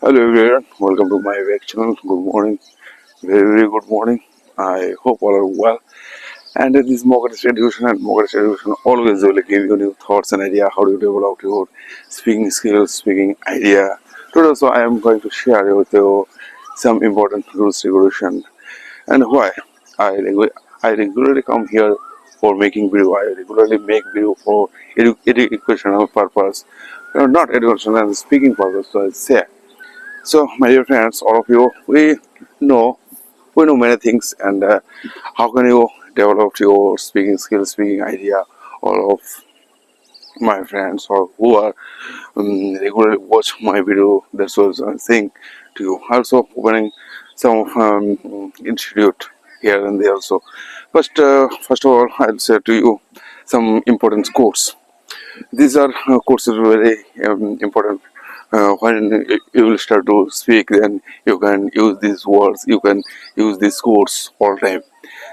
Hello everyone, welcome to my web channel. Good morning, very good morning. I hope all are well. And this Mogadishu education and Mogadishu education always will give you new thoughts and idea how to develop your speaking skills, speaking idea. Today also I am going to share with you some important rules regulation and why I regularly come here for making video. I regularly make video for educational purpose, not educational and speaking purpose. So I say. So, my dear friends, all of you, know we know many things, and how can you develop your speaking skills, speaking idea? All of my friends or who are regularly watch my video, that's what I'm saying to you. Also, opening some institute here and there. Also, first of all, I'll say to you some important quotes. These are courses very important. When you will start to speak, then you can use these words, you can use these quotes all time.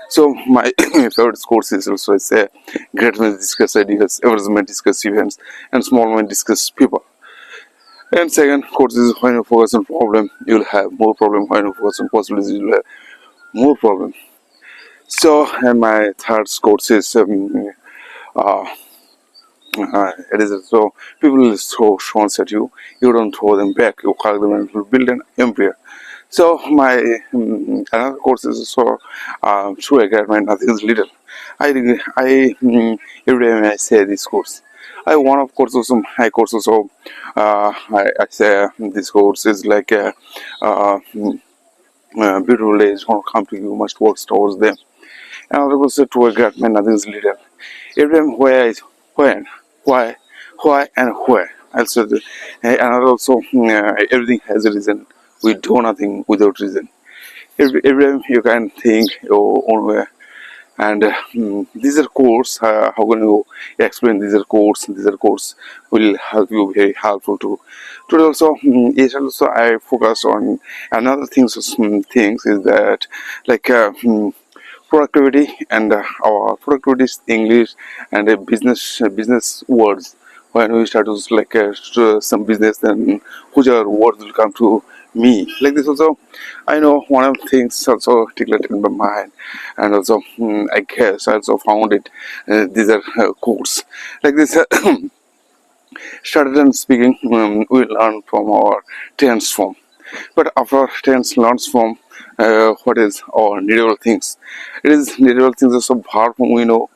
So my favorite course is also say great men discuss ideas, average men discuss events, and small men discuss people. And second course is when you focus on problem, you'll have more problem. When you focus on possibilities, you'll have more problem. So and my third course is uh, it is so people will throw stones at you. You don't throw them back. You hug them and will build an empire. So my another course is so through a guide, nothing is little. Every time I say this course, I one of course also my course also I say this course is like a beautiful days won't come to you, must work towards them. Another course is to a guide, nothing is little. Every time where is when, why, and where. Also, and also everything has a reason. We do nothing without reason. Every time you can think your own way. And these are courses. How can you explain these are courses? These are courses will help you very helpful too. Today also, yes, also I focus on another things is that like. Productivity and our productivity is English and business words. When we start to like some business, then whichever words will come to me like this. Also, I know one of the things also declared in my mind, and also I guess I also found it. These are quotes like this. Started and speaking, we learn from our tense form. But after tense learns from what is our needable things. It is needable things is so hard from we know,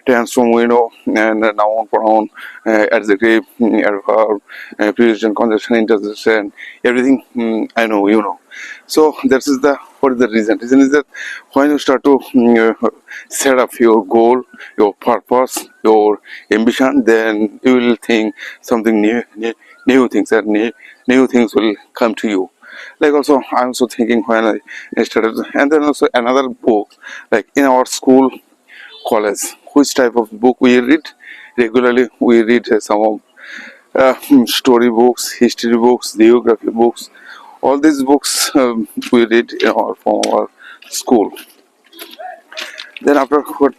tense from we know, and noun, pronoun, adjective, adverb, preposition, conjunction, interjection, everything I know, you know. So that is the what is the reason? Reason is that when you start to set up your goal, your purpose, your ambition, then you will think something new things and new things will come to you. Like also I'm also thinking when I started, and then also another book like in our school, college, which type of book we read regularly. We read some of story books, history books, geography books. All these books we read in our from our school. Then after what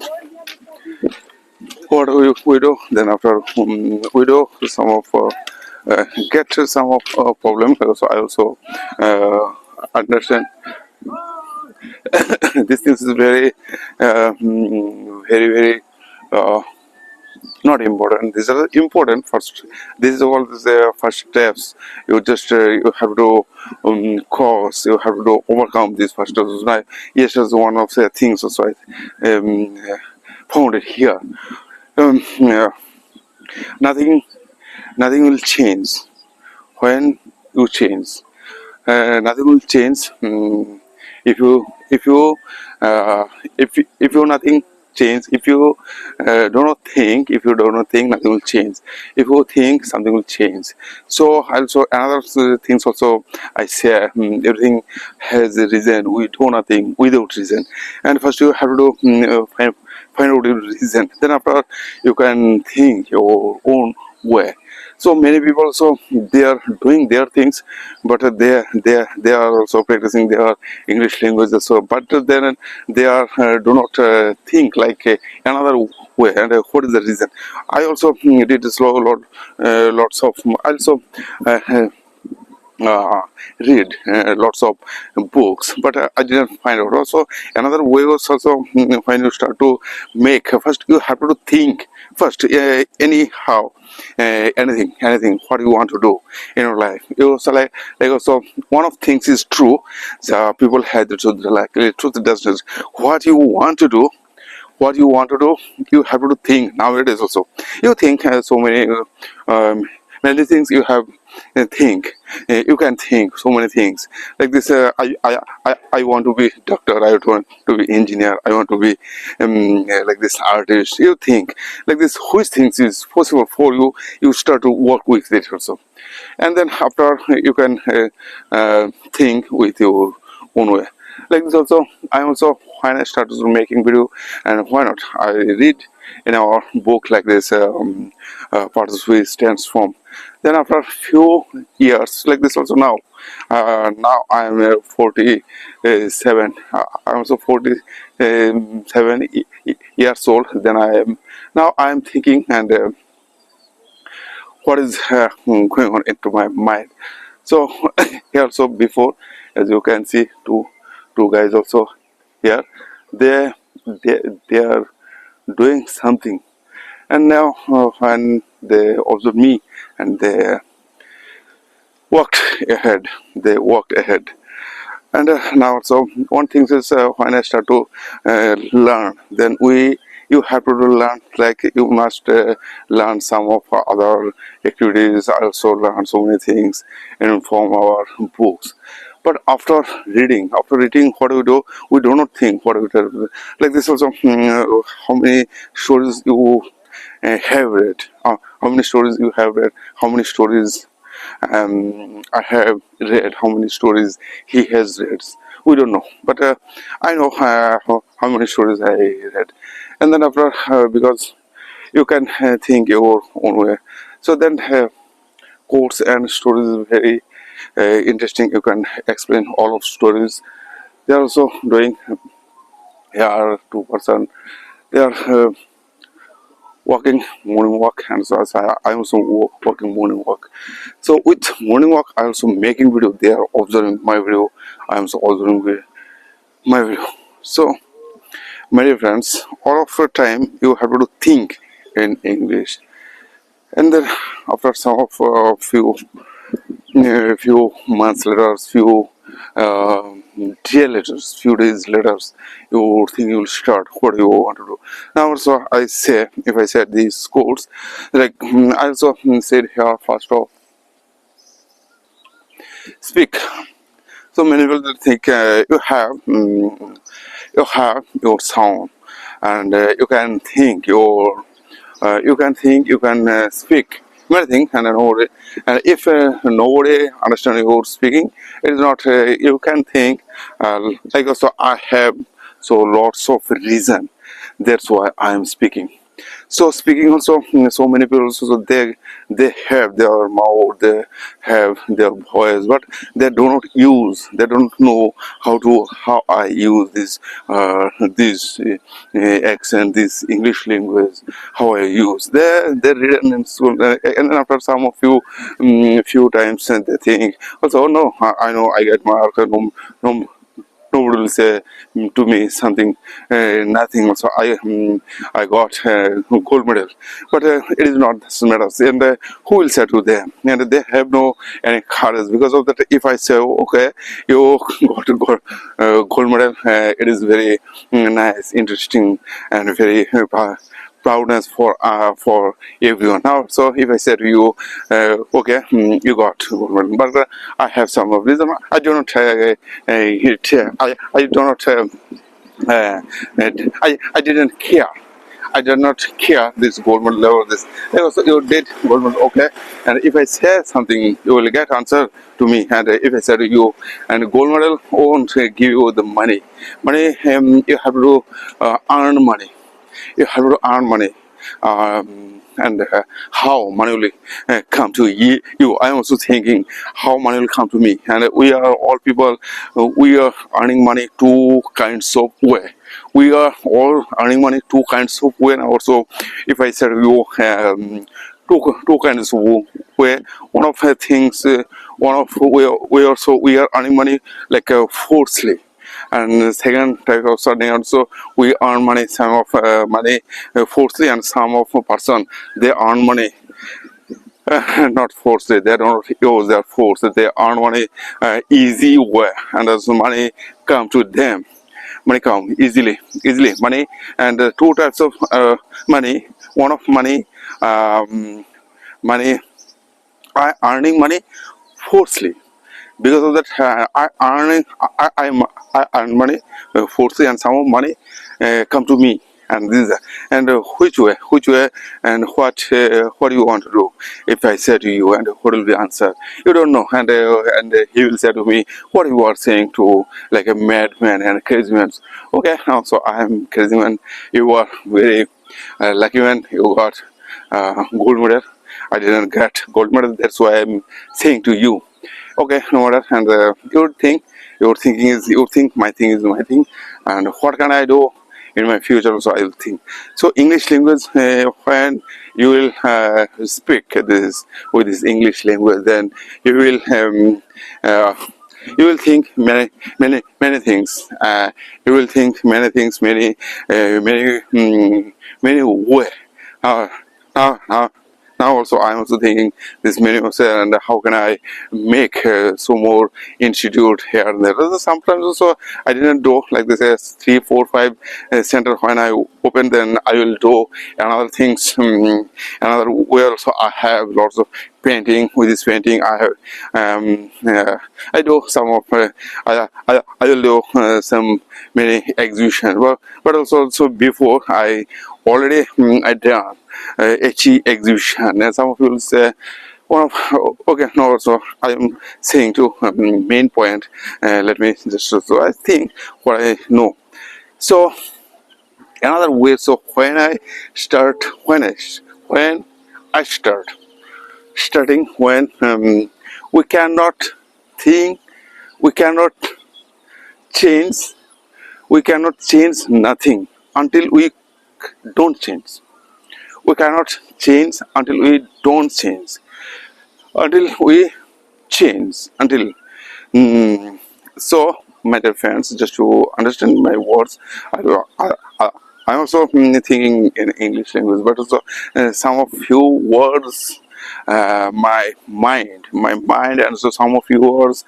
we do, then after we do some of get some of problem. So I also understand this is very very uh, not important. These are important first. This is all the first steps. You just you have to cause. You have to overcome these first steps. Yes, that's one of the things also I found it here. Yeah, nothing nothing will change when you change. Nothing will change if you uh, if you nothing change. If you do not think, if you do not think, nothing will change. If you think, something will change. So also another things also I say everything has a reason. We do nothing without reason. And first you have to find out the reason. Then after you can think your own way. So many people also they are doing their things, but they are also practicing their English language also. But then they are do not think like another way. And what is the reason? I also did this lot lots of also. Uh, uh, read lots of books, but I didn't find out. Also, another way was also when you start to make, first you have to think first, anyhow, anything, what you want to do in your life. You also like also one of things is true. So people have the truth, like truth does what you want to do. What you want to do, you have to think nowadays also. You think so many things you have think. You can think so many things like this. I want to be doctor. I want to be engineer. I want to be like this artist. You think like this. Which things is possible for you? You start to work with it also, and then after you can think with your own way. Like this also, I also when I started making video, and why not? I read in our book like this, Participate stands from. Then after a few years, like this also now I am 47. I'm also 47 years old. Then I am thinking and. What is going on into my mind. So here also before, as you can see, two guys also here. They they are doing something, and now when they observe me and they walked ahead, they walked ahead. And now, so one thing is when I start to learn, then you have to learn, like you must learn some of other activities. I also learn so many things from our books. But after reading, what do? We do not think. What do we do? Like this also, how many stories you have read? How many stories you have read? How many stories I have read, how many stories he has read. We don't know, but I know how many stories I read. And then after, because you can think your own way. So then, quotes and stories is very interesting. You can explain all of stories. They are also doing. Here, two-person. They are. Walking morning walk, and so I also walking morning walk. So with morning walk I also making video. They are observing my video. I am also observing my video. So my dear friends, all of the time you have to think in English, and then after some of few months later, few days later, you think you will start. What do you want to do? Now, also, if I said these quotes, like I also said here, first of speak. So many people think you have your sound, and you can speak many things, and nobody, and if nobody understand your speaking, it is not you can think like also I have so lots of reason, that's why I am speaking. So speaking also, so many people also, so they have their mouth, they have their voice, but they don't know how I use this accent, this English language, how I use. They written in school, and then after some of few times, and they think also, oh no, I know I get my no, nobody will say to me something, nothing. Also, I got gold medal, but it is not this matters. And who will say to them? And they have no any courage because of that. If I say, okay, you got a gold medal, it is very nice, interesting, and very proudness for everyone. Now, so if I say to you, okay, you got gold medal, but I have some of reason. I do not hit. I do not. I didn't care. I did not care this gold medal or this. Also, you did gold medal, okay. And if I say something, you will get answer to me. And if I say to you, and gold medal won't give you the money. Money, you have to earn money. You have to earn money. And how money will come to you. I am also thinking how money will come to me. And we are all people, we are earning money two kinds of way. We are all earning money two kinds of way. And also, if I said you two kinds of way, one of the things one of we are earning money like forcefully. And second type of earning also, we earn money, some of money forcefully, and some of a person they earn money not forcefully. They don't use their force. They earn money easy way, and as money come to them, money come easily money. And two types of money. One of money, money I earning money forcefully. Because of that, I earn money forcefully, and some of money come to me. And this and which way, and what you want to do. If I say to you, and what will be answer? You don't know, and he will say to me, what you are saying to like a madman and a crazy man. Okay, now so I am crazy man. You are very lucky man. You got gold medal. I didn't get gold medal. That's why I'm saying to you. Okay, no matter. And your thinking is your thing, my thing is my thing. And what can I do in my future? Also, I will think. So, English language, when you will speak this with this English language, then you will think many things. You will think many things, many way. Uh, now, now also I'm also thinking this many also, and how can I make some more institute here and there. Sometimes also I didn't do like this as 3 4 5 center. When I open, then I will do another things, another way. Also I have lots of painting. With this painting I have I do some of I will do some many exhibition, but also before I already I done HE exhibition. And some of you will say one of okay, no, so I am saying to main point. Let me just so I think what I know. So another way. So when I start, when I start starting, when we cannot think, we cannot change, we cannot change nothing until we don't change. We cannot change until we don't change. Until we change. Until. So, my dear friends, just to understand my words, I'm also thinking in English language, but also some of few words. My mind, and so some of you words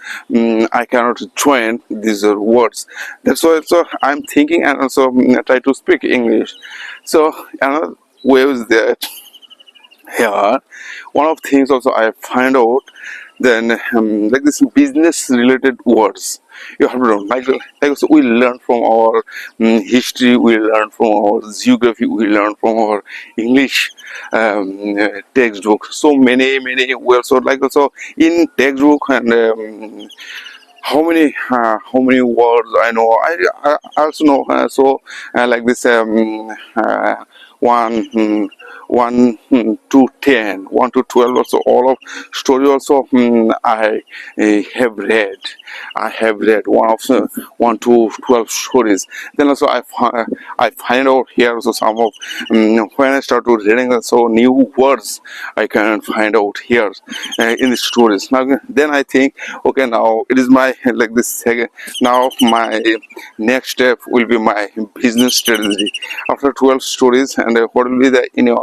I cannot join these words. That's why also I'm thinking, and also try to speak English. So another way is that here one of things also I find out, then like this business related words you have to know, like also we learn from our history, we learn from our geography, we learn from our English textbook. So many words. So like also in textbook, and how many words I know. I also know. So like this one. 1 to 10, 1 to 12, also all of story also I have read. I have read one of 1 to 12 stories. Then also I find out here also some of when I start to reading, so new words I can find out here in the stories. Now then I think, okay, now it is my like this second. Now my next step will be my business strategy after 12 stories, and what will be the in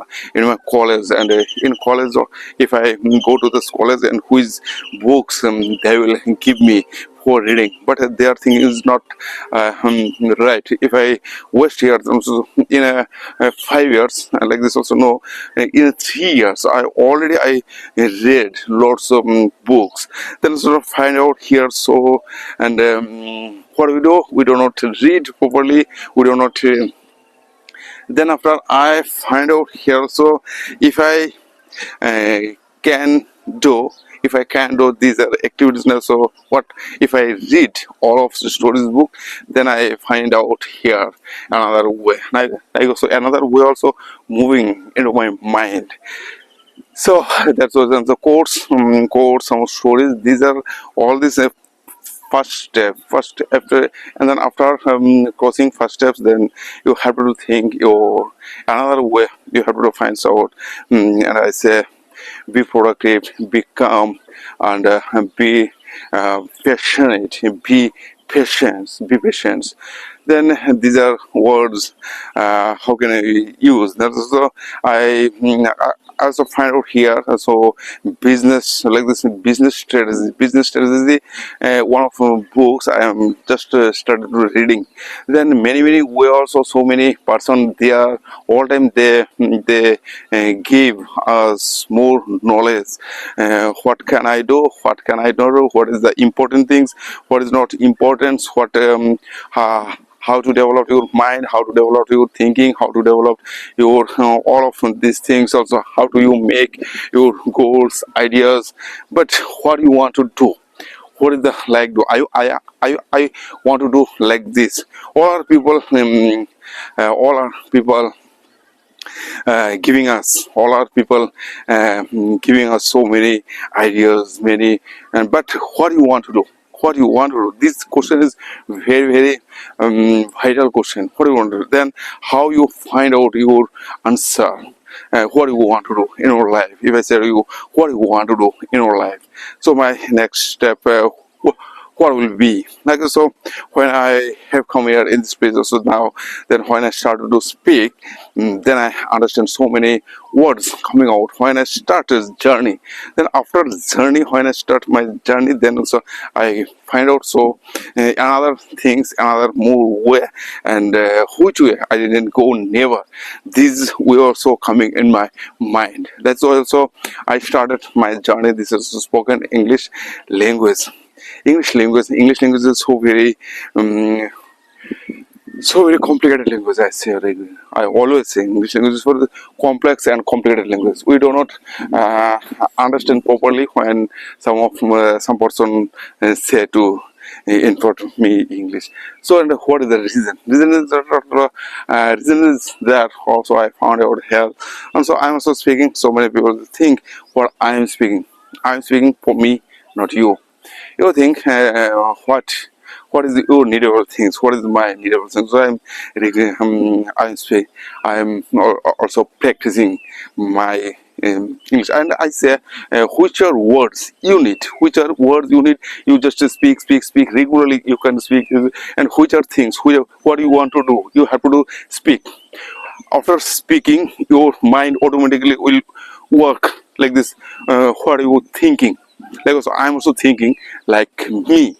my college. And in college, or if I go to this college, and which books they will give me for reading. But their thing is not right. If I waste here also in 5 years, like this also no, in 3 years I already I read lots of books. Then sort of find out here. So and what we do not read properly, we do not then after I find out here. So if I can do, if I can do these are activities now, so what if I read all of the stories book, then I find out here another way. Like also another way also moving into my mind. So that was the quotes, some stories. These are all these first step, first after, and then after crossing first steps, then you have to think your another way. You have to find out, and I say be productive, be calm, and be passionate, be be patient. Then these are words. How can I use? That's also I also find out here. So business like this business strategy. Business strategy. One of books I am just started reading. Then many we also so many person they are all time they give us more knowledge. What can I do? What can I not do? What is the important things? What is not important? What how to develop your mind, how to develop your thinking, how to develop your all of these things. Also, how do you make your goals, ideas? But what you want to do? What is the like? Do I want to do like this? All are people giving us all our people giving us so many ideas many but what do you want to do, what you want to do? This question is very vital question. What do you want to do? Then how you find out your answer, what you want to do in your life. If I say to you what you want to do in your life, so my next step what will be like. So when I have come here in this place also now, then when I started to speak, then I understand so many words coming out. When I start this journey, then after the journey, when I start my journey, then also I find out so another things, another more way, and which way I didn't go never. These were also coming in my mind. That's why also I started my journey. This is spoken English language. English language is so very complicated language. I always say English language is for the complex and complicated language. We do not understand properly when some person say to in front of me English. So and what is the reason? Reason is that also I found out here, and so I am also speaking. So many people think what I am speaking. I am speaking for me, not you. You think what is your needable things, what is my needable things. So I'm also practicing my English, and I say which are words you need, you just speak regularly. You can speak, and which are things what you want to do, you have to do speak. After speaking, your mind automatically will work like this. What are you thinking? Like also, I'm also thinking like me.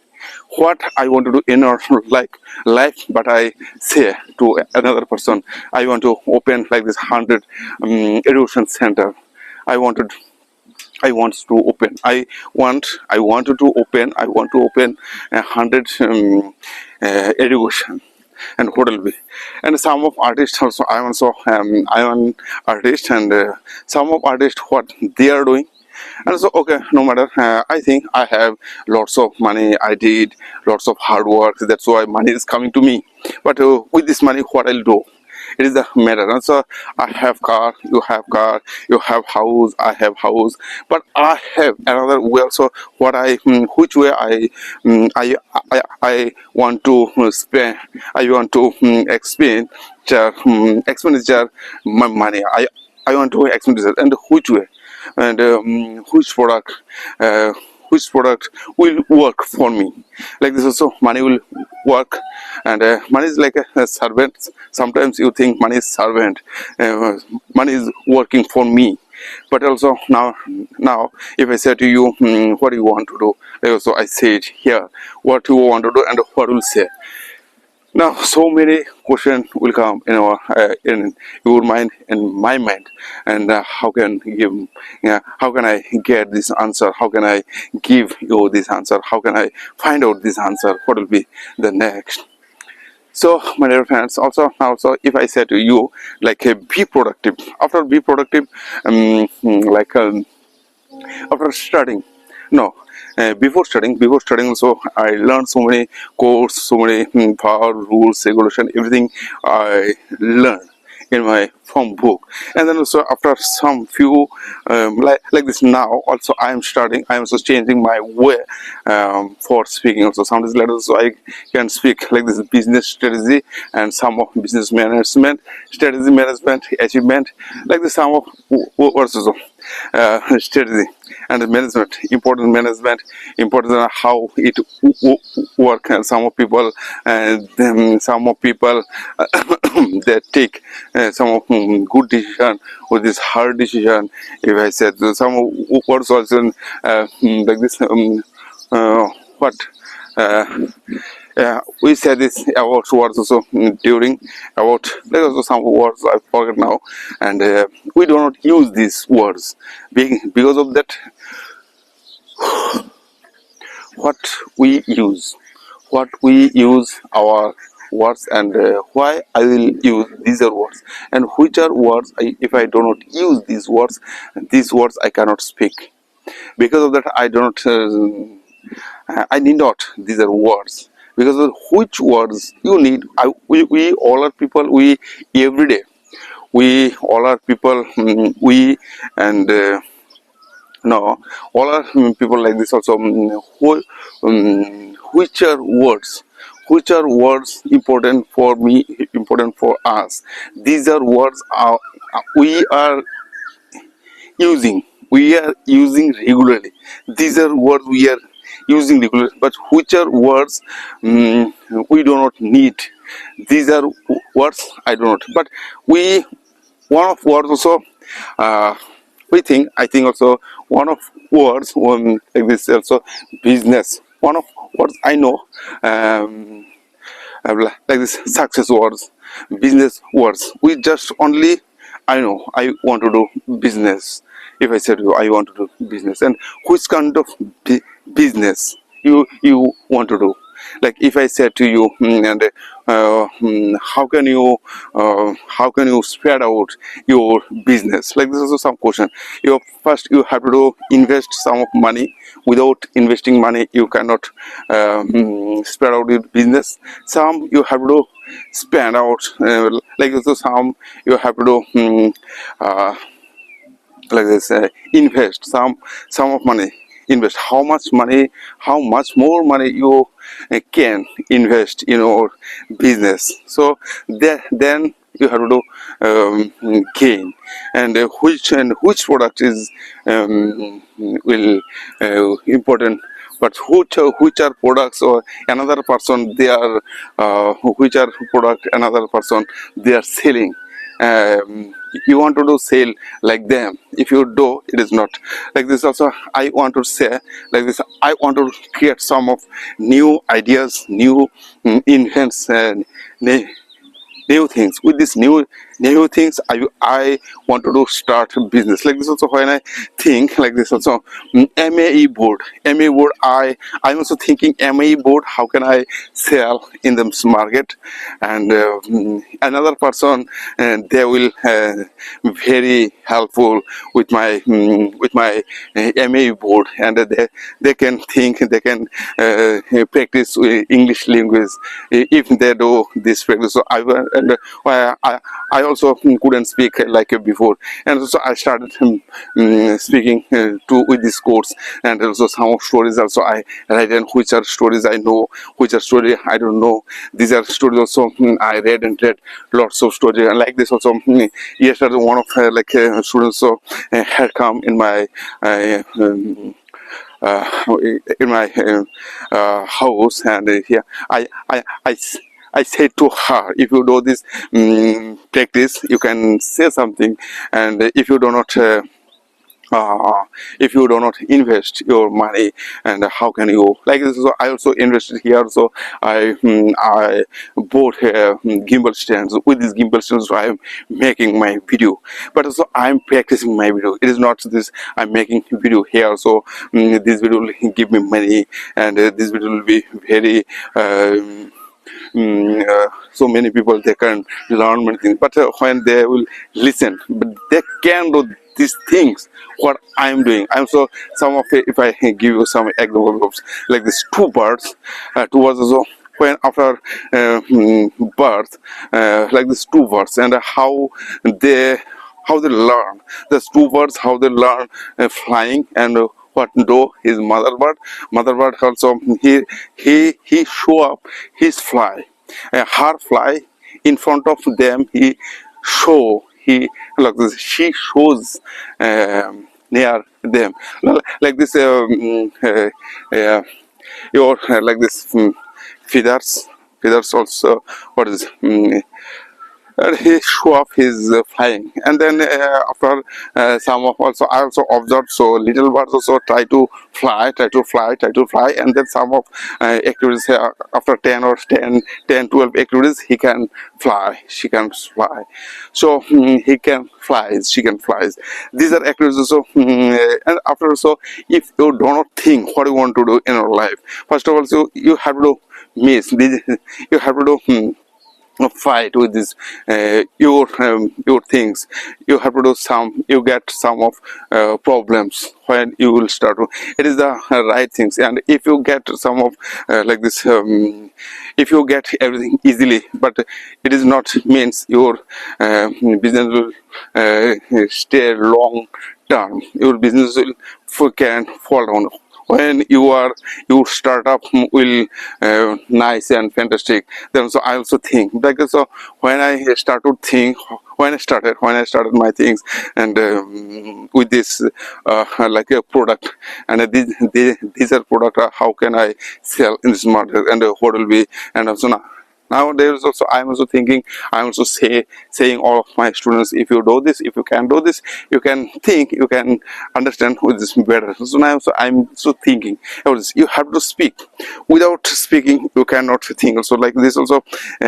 What I want to do in our life, but I say to another person, I want to open like this 100 education center. I wanted. I want to open. I wanted to open. I want to open 100 education. And what will be, and some of artists also. I'm an artist, and some of artists what they are doing. And so okay, no matter, I think I have lots of money, I did lots of hard work, that's why money is coming to me. But with this money what I'll do, it is the matter. And so I have car, you have house, I have house, but I have another way also. What I which way I want to spend, I want to expenditure my money. I want to expenditure, and which way, and which product will work for me. Like this also money will work, and money is like a servant. Sometimes you think money is servant, money is working for me. But also now if I say to you what do you want to do, like also I say it here, what you want to do and what will say. Now, so many questions will come in your mind and my mind, and how can how can I get this answer? How can I give you this answer? How can I find out this answer? What will be the next? So, my dear friends, also if I say to you like be productive. After be productive, like after studying, no. Before studying also I learned so many courses, so many power rules, regulation, everything I learned in my from book. And then also after some few like this, now also I am also changing my way for speaking. Also some of these letters so I can speak like this business strategy and some of business management, strategy management, achievement, like this some of words also. strategy and management, important management, important how it work. And some of people, they take some of good decision or this hard decision. If I said some words also like this, what. We said this about words also during about there are also some words I forget now, and we do not use these words because of that. What we use our words, and why I will use these are words, and which are words if I do not use these words I cannot speak. Because of that I do not. I need not. These are words. Because of which words you need. We all are people. We every day. We all are people. We and no, all are people like this also. Which are words? Which are words important for me? Important for us? These are words we are using. We are using regularly. These are words we are using regularly, but which are words we do not need. These are words I do not. But we one of words also I think also one of words like this also business. One of words I know like this success words, business words. We just only I know I want to do business. If I said to you I want to do business, and which kind of business you want to do? Like if I said to you and how can you spread out your business? Like this is also some question. First you have to invest some of money. Without investing money you cannot spread out your business. Some you have to spend out like this. Some you have to like this invest some of money. Invest how much money, how much more money you can invest in your business. So then you have to gain, and which product is will important. But which are products or another person they are which are product another person they are selling. You want to do sale like them. If you do, it is not like this. Also I want to say like this. I want to create some of new ideas, new invents, and new things. With these new things I want to do start a business. Like this also when I think like this also MAE board. I'm also thinking MAE board, how can I sell in the market? And another person they will very helpful with my MAE board, and they can think, they can practice English language if they do this practice. So I also couldn't speak like before, and so I started speaking to with this course. And also some stories also I write, and which are stories I know, which are story I don't know. These are stories also I read lots of stories. And like this also yesterday one of students so had come in my house, and here I said to her, if you do this practice, you can say something, and if you do not invest your money, and how can you like this? So I also invested here. So I bought gimbal stands. With these gimbal stands I am making my video, but also I am practicing my video. It is not this I'm making video here, so this video will give me money, and this video will be very so many people they can learn many things. But when they will listen, but they can do these things what I'm doing. I'm so some of it, if I give you some examples like this, two birds also when after birth like this two birds, and how they learn these two birds, how they learn flying, and what do his mother bird also he show up his fly, her fly in front of them. He like this, she shows near them. Like this, your like this feathers also. What is and he show off his flying, and then after some of also I also observed, so little birds also try to fly, and then some of activities, after 10 or 12 activities, he can fly, she can fly. So he can flies, she can flies. These are activities also. And after, so if you do not think what you want to do in your life, first of all, so you have to miss this, you have to do fight with this your things. You have to do some, you get some of problems when you will start to, it is the right things. And if you get some of like this, if you get everything easily, but it is not means your business will stay long term, your business will can fall down. When your startup will nice and fantastic, then so I also think like, so when I started think, when I started my things, and with this like a product, and these are product, how can I sell in this market, and what will be, and also nowadays also I'm also thinking, I'm also saying all of my students, if you do this, if you can do this, you can think, you can understand with this better. So now also I'm so thinking about this. You have to speak, without speaking you cannot think. Also like this also,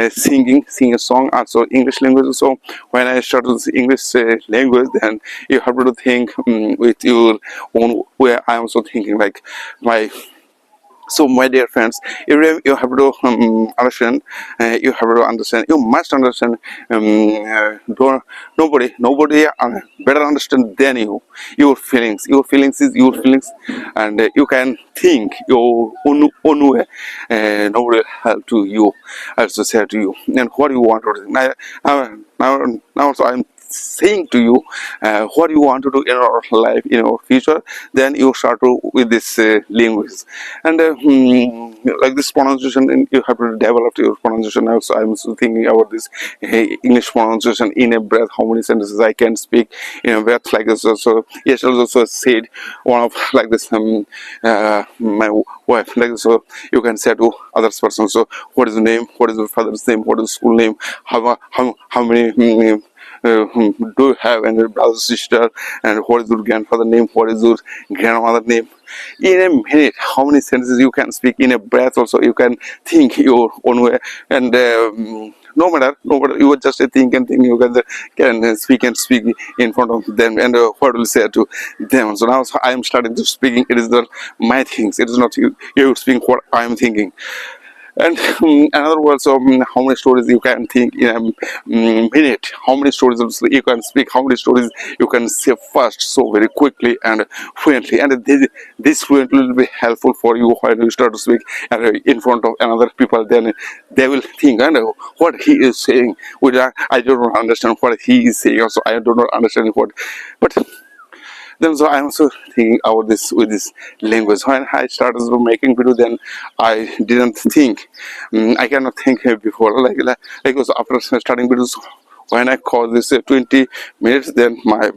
sing a song, also English language. So when I started English language, then you have to think with your own way. I'm also thinking like my, so my dear friends, you have to understand, you have to understand, you must understand, nobody better understand than you, your feelings. Your feelings is your feelings, and you can think your own way. Nobody will help to you, also say to you, and what you want to do. Now so I'm saying to you what you want to do in your life, in your future, then you start to with this language. And like this pronunciation, and you have to develop your pronunciation. Also I'm also thinking about this English pronunciation in a breath, how many sentences I can speak in a breath, like this. Also yes, also said one of like this, my wife, like this. So you can say to other person, so what is the name, what is the father's name, what is the school name, how many do you have any brother, sister, and what is your grandfather name, what is your grandmother name. In a minute, how many sentences you can speak in a breath. Also you can think your own way, and no matter you will just think and think, you can speak and speak in front of them, and what will say to them. So now I am starting to speaking, it is not my things, it is not you speaking what I am thinking. And another word, so how many stories you can think in a minute, how many stories you can speak, how many stories you can say fast, so very quickly and fluently. And this fluently will be helpful for you when you start to speak in front of another people. Then they will think, and what he is saying, which I don't understand what he is saying, also I do not understand what, but then so I'm also thinking about this with this language. When I started making video, then I didn't think. I cannot think before. Like also after starting videos, when I call this 20 minutes, then my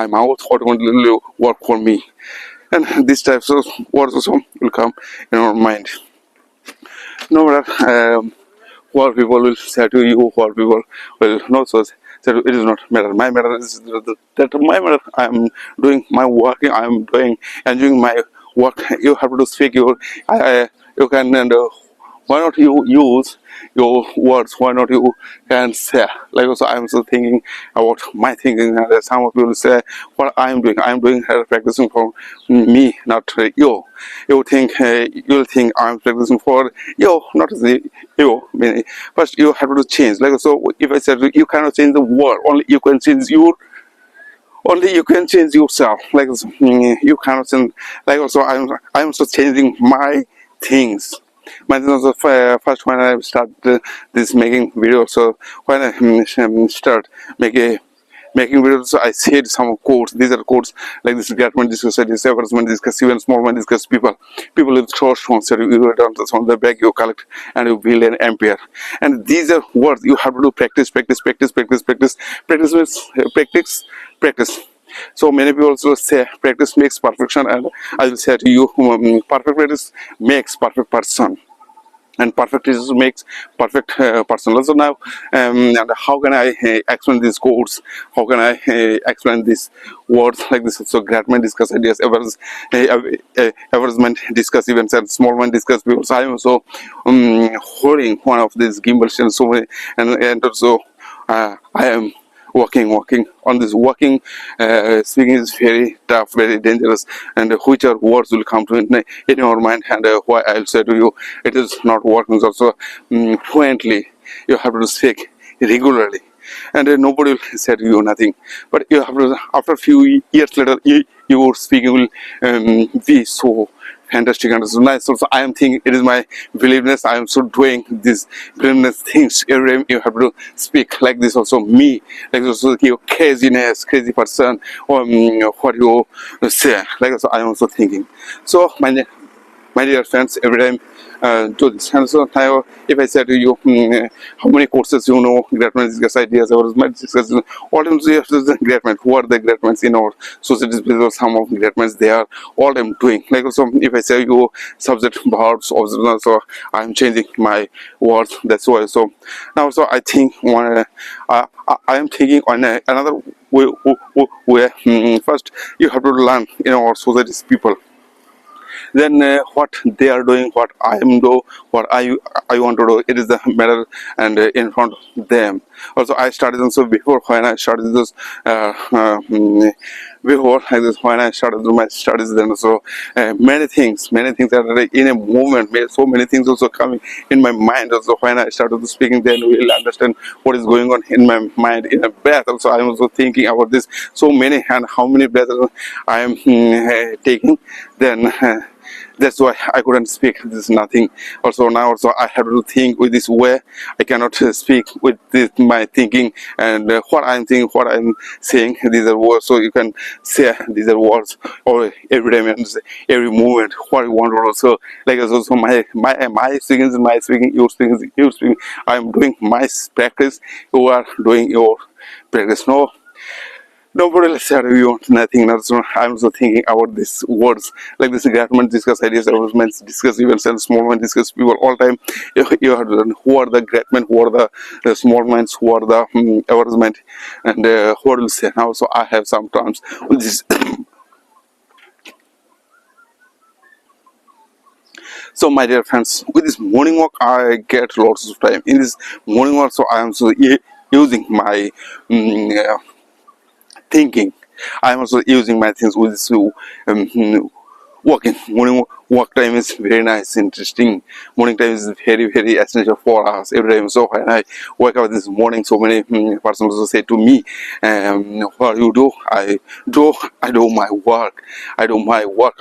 mouth automatically work for me, and this types of words also will come in our mind. No matter what people will say to you, what people will not so. So it is not matter. My matter is that my matter. I am doing my work. I am doing enjoying my work. You have to speak your. You can, and why not you use your words? Why not you can say? Like also, I'm also thinking about my thinking. And some of you will say what I am doing. I am doing practicing for me, not you. You think you'll think I'm practicing for you, not the you. First, you have to change. Like so, if I said you cannot change the world, only you can change your. Only you can change yourself. Like you cannot change. Like also, I'm also changing my things. My things also first when I start this making videos. So when I start making videos, I said some quotes. These are quotes like this: "Great man discuss, this man discuss, even small man discuss people. People with short songs, you write down on the back, you collect, and you build an empire." And these are words you have to do. Practice, practice, practice, practice, practice. Practice means practice, practice. So many people also say practice makes perfection, and I will say to you, perfect practice makes perfect person, and perfect Jesus makes perfect person. So now, and how can I explain these quotes? How can I explain these words like this? So great men discuss ideas, average discuss events, and small men discuss people. So I am also holding one of these gimbals and so many, and also I am working on this. Working speaking is very tough, very dangerous, and which are words will come to in your mind, and why I'll say to you, it is not working also fluently. You have to speak regularly, and nobody will say to you nothing, but you have to, after a few years later, your speaking will be so fantastic and so nice. Also, I am thinking it is my beliefness. I am so doing these beliefness things. Every time you have to speak like this. Also, me, like also your craziness, crazy person, or what you say. Like also, I am also thinking. So, my dear friends, every time do this. And so now, if I say to you, how many courses you know, great minds discuss ideas, or might discuss, all them you have to the great minds. Who are the great minds in our societies? Because some of the great minds they are all them doing. Like also, if I say you subject verbs, observation, so I'm changing my words. That's why. So now, so I think one, I am thinking on another way. Where first you have to learn in our societies people, then what they are doing, what I am do, what I want to do, it is the matter, and in front of them. Also, I started also before when I started this before like this when I started my studies. Then so many things are in a movement. So many things also coming in my mind. Also, when I started speaking, then we will understand what is going on in my mind in a breath. Also, I am also thinking about this. So many, and how many breaths I am taking. Then. That's why I couldn't speak. This is nothing. Also now, also I have to think with this way. I cannot speak with this my thinking, and what I'm thinking, what I'm saying. These are words. So you can say these are words, or every time and every moment. What you want to also like also my speaking is my speaking. Your speaking is your speaking. I'm doing my practice. You are doing your practice. No. Nobody will say you nothing. Also, I'm also thinking about these words like this. Government discuss ideas, government discuss events, and small men discuss people all time. You have to learn who are the great men, who are the small men, who are the average, and what will say. Now, so I have some terms with this. So, my dear friends, with this morning walk, I get lots of time. In this morning walk, so I am so using my thinking. I'm also using my things with this walking. Morning walk time is very nice, interesting. Morning time is very essential for us every time. So when I wake up this morning, so many persons also say to me, "What you do? I do my work. I do my work.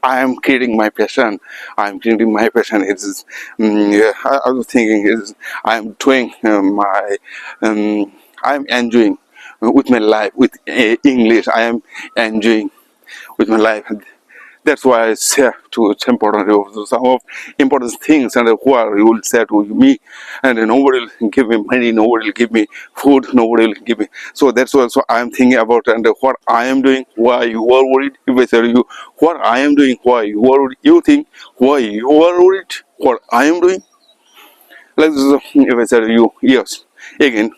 I am creating my passion. I'm creating my passion. It is. Yeah, I was thinking is I'm doing my. I'm enjoying with my life with English. I am enjoying with my life. That's why I say to it's important some of important things, and who are you will say to me, and nobody will give me money, nobody will give me food, nobody will give me. So that's also I am thinking about, and what I am doing, why you are worried. If I tell you what I am doing, why you are worried, you think why you are worried, what I am doing. Like this, if I tell you yes again.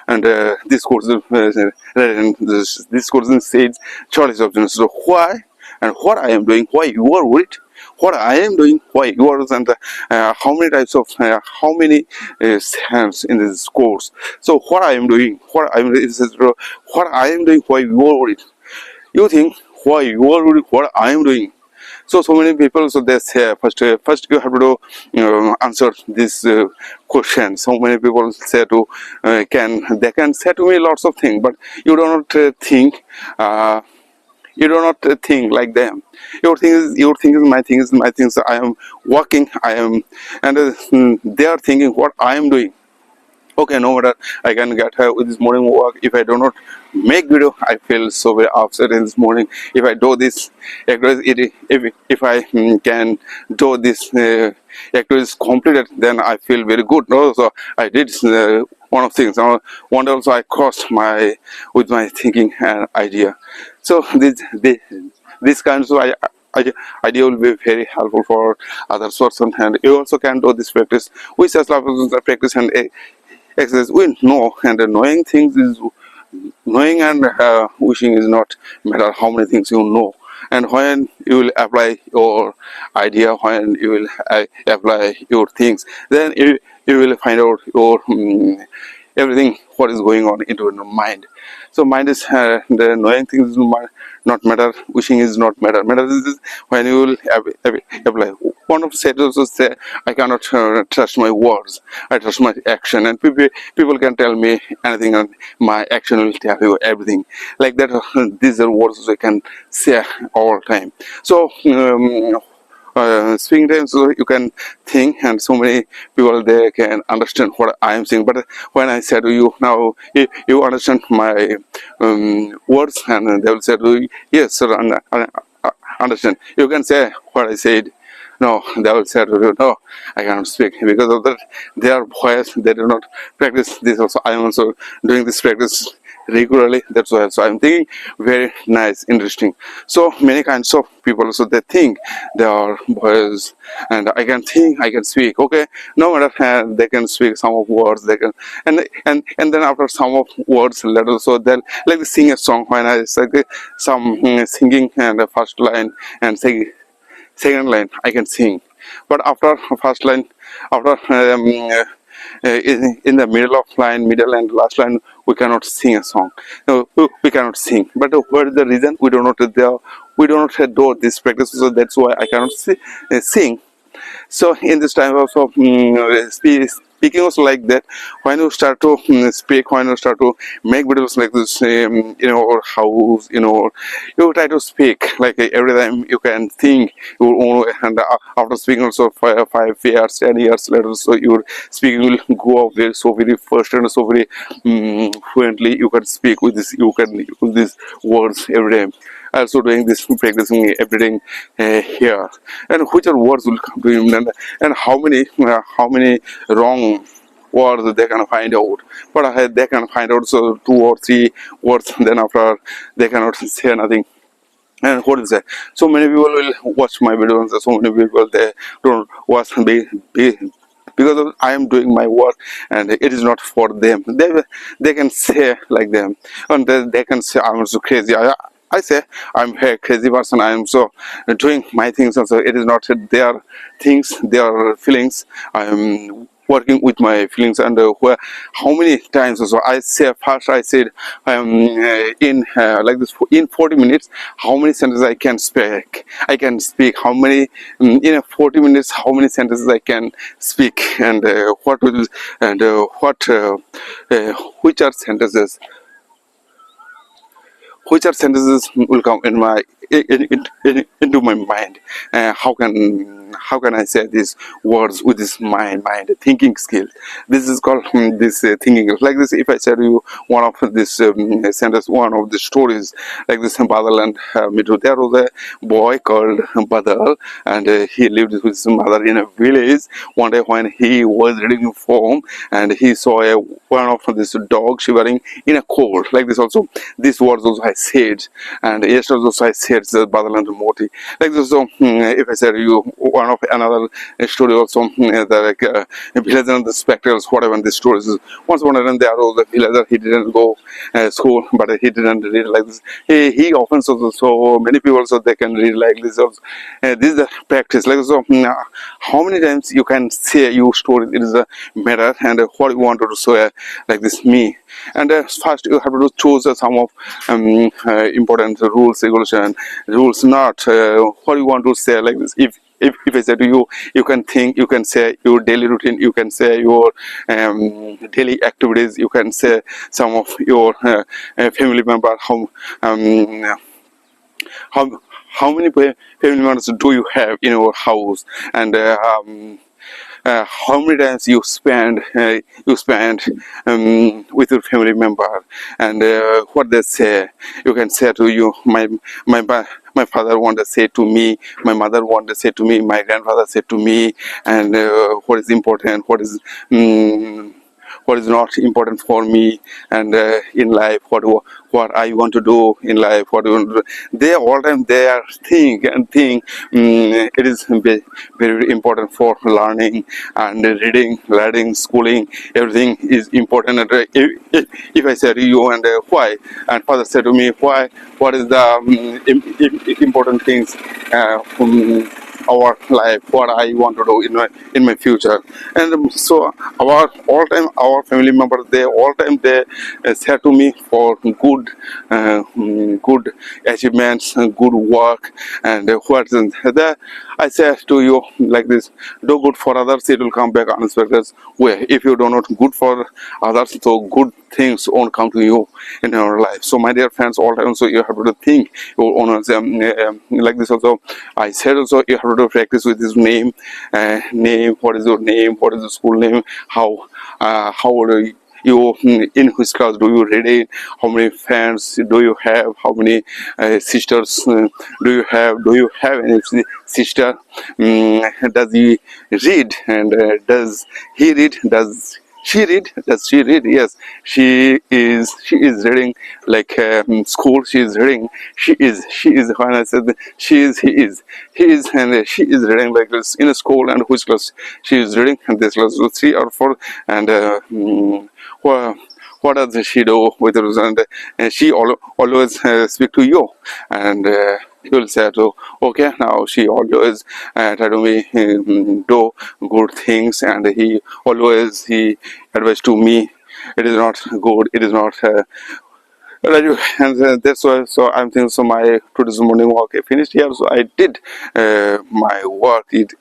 And this course, this course says choice options. So why and what I am doing, why you are worried, what I am doing, why you are, and how many types of, how many hands in this course. So what I am doing, what I am, what I am doing, why you are worried. You think why you are worried, what I am doing. So many people, so they say first you have to answer this question. So many people say to they can say to me lots of things, but you do not think. You do not think like them. Your thing is my thing is my thing. So I am working. I am, and they are thinking what I am doing. Okay, no matter, I can get her with this morning walk. If I do not make video, I feel so very upset in this morning. If I do this activity, if I can do this activity completed, then I feel very good. No, so I did one of things. One day also I crossed my with my thinking and idea. So this kind of idea will be very helpful for other person, and you also can do this practice. We just love the practice and exercise. We know, and knowing things is knowing, and wishing is not matter how many things you know. And when you will apply your idea, when you will apply your things, then you will find out your everything what is going on into your mind. So mind is the knowing things is not matter, wishing is not matter. Matter is when you will apply. One of the said also say, I cannot trust my words, I trust my action. And people can tell me anything, and my action will tell you everything. Like that, these are words I can say all time. So speaking time, so you can think, and so many people they can understand what I am saying. But when I said to you now, you understand my words, and they will say to you, yes sir, understand. You can say what I said. No, they will say to you, no, I cannot speak because of that. Their voice, they do not practice this. Also, I am also doing this practice regularly. That's why. So I'm thinking very nice, interesting. So many kinds of people. So they think they are boys, and I can think, I can speak. Okay, no matter they can speak some of words. They can, and then after some of words later, so they'll like sing a song. When I say some singing and the first line and say second line I can sing, but after first line, after in the middle of line, middle and last line, we cannot sing a song. No, we cannot sing. But what is the reason? We do not do this practice, so that's why I cannot sing. So in this time also speaking also like that, when you start to speak, when you start to make videos like this, or house, you try to speak like every time you can think your own, and after speaking also 5 years, 10 years later, so your speaking will go up there so very first and so very fluently. You can speak with this, you can use these words every time. Also doing this, practicing everything here, and which are words will come to him, and how many wrong words they can find out, but they can find out so 2 or 3 words, then after they cannot say nothing. And what is that? So many people will watch my videos, so many people they don't watch because of I am doing my work, and it is not for them. They can say like them, and they can say I'm so crazy. I say I'm a crazy person. I am so doing my things, and so it is not their things, their feelings. I am working with my feelings, and how many times also I say first I said I am in like this in 40 minutes how many sentences I can speak how many in 40 minutes how many sentences I can speak, and what will and which are sentences will come in my into my mind. How can I say these words with this mind thinking skill? This is called this thinking like this. If I said to you one of this sentence, one of the stories like this, Badal and Mithu, there was a boy called Badal, and he lived with his mother in a village. One day when he was reading a poem, and he saw one of this dog shivering in a cold like this. Also these words also I said, and yesterday also I said Badal and Moti like this. So if I said to you one of another story also, the villager and the spectacles, whatever this story is. Once upon a time there was a villager, he didn't go school, but he didn't read like this. He often so many people so they can read like this also. This is the practice like so. How many times you can say your story, it is a matter, and what you want to say like this me. And first you have to choose some of important rules, regulation rules, not what you want to say like this. If I say to you, you can think, you can say your daily routine, you can say your daily activities, you can say some of your family member, how many family members do you have in your house, and how many times you spend with your family member, and what they say. You can say to you, my father wanted to say to me, my mother wanted to say to me, my grandfather said to me, and what is important, what what is not important for me, and in life, what I want to do in life, what I want to do. They all time they are think and think. It is very, very important for learning and reading, learning, schooling. Everything is important. And if I say to you and why, and father said to me why, what is the important things from our life, what I want to do in my future. And so our family members, they all time they said to me for good achievements, good work, and what the, I say to you like this: do good for others, it will come back unexpected way. If you do not good for others, so good things won't come to you in your life. So my dear friends, all time, so you have to think your own like this. Also I said also you have to practice with his name, what is your name, what is the school name, how old are you, in which class do you read it, how many friends do you have, how many sisters do you have any sister, does he read, and does he read, does she read, does she read? Yes, she is reading, like school, she is reading, she is when I said she is, he is and she is reading like this in a school. And which class she is reading, and this class 3 or 4. And well, what does she do with it? And she always speak to you, and he will say to, okay, now she always try to me do good things, and he advised to me, it is not good, it is not right. And that's why, so I'm thinking, so my today's morning walk I finished here, so I did my work. It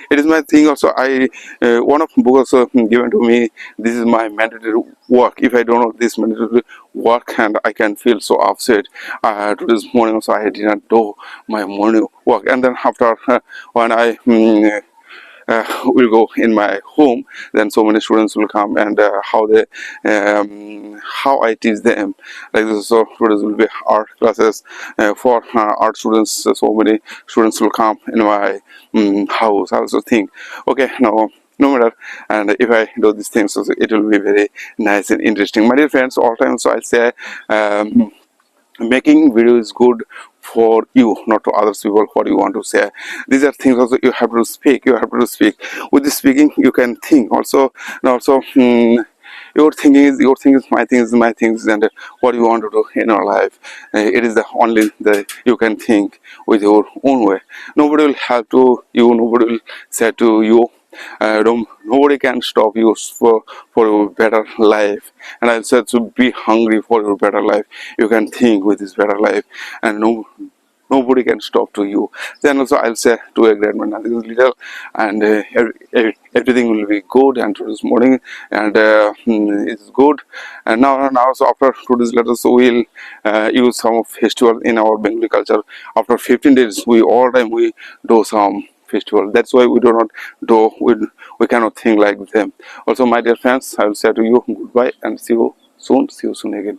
is my thing also. I one of the books also given to me, this is my mandatory work. If I don't know this mandatory work, and I can feel so upset. Today's morning also I did not do my morning work, and then after when I will go in my home, then so many students will come, and how I teach them like this. So students will be art classes for art students. So many students will come in my house. I also think, okay, no matter, and if I do these things, so it will be very nice and interesting, my dear friends. All time, so I say making video is good for you, not to others people, what you want to say. These are things also you have to speak, with this speaking you can think also. And also your thinking is your thing, is my thing is my things, and what you want to do in your life, it is the only that you can think with your own way. Nobody will have to you, nobody will say to you, nobody can stop you for your better life. And I said to be hungry for your better life. You can think with this better life, and nobody can stop to you. Then also I'll say to a great man, nothing is little, and everything will be good. And today's morning, and it's good. And now so after today's letter, so we'll use some festival in our Bengali culture. After 15 days, we do some festival. That's why we do not do, we cannot think like them. Also, my dear friends, I will say to you goodbye, and see you soon again.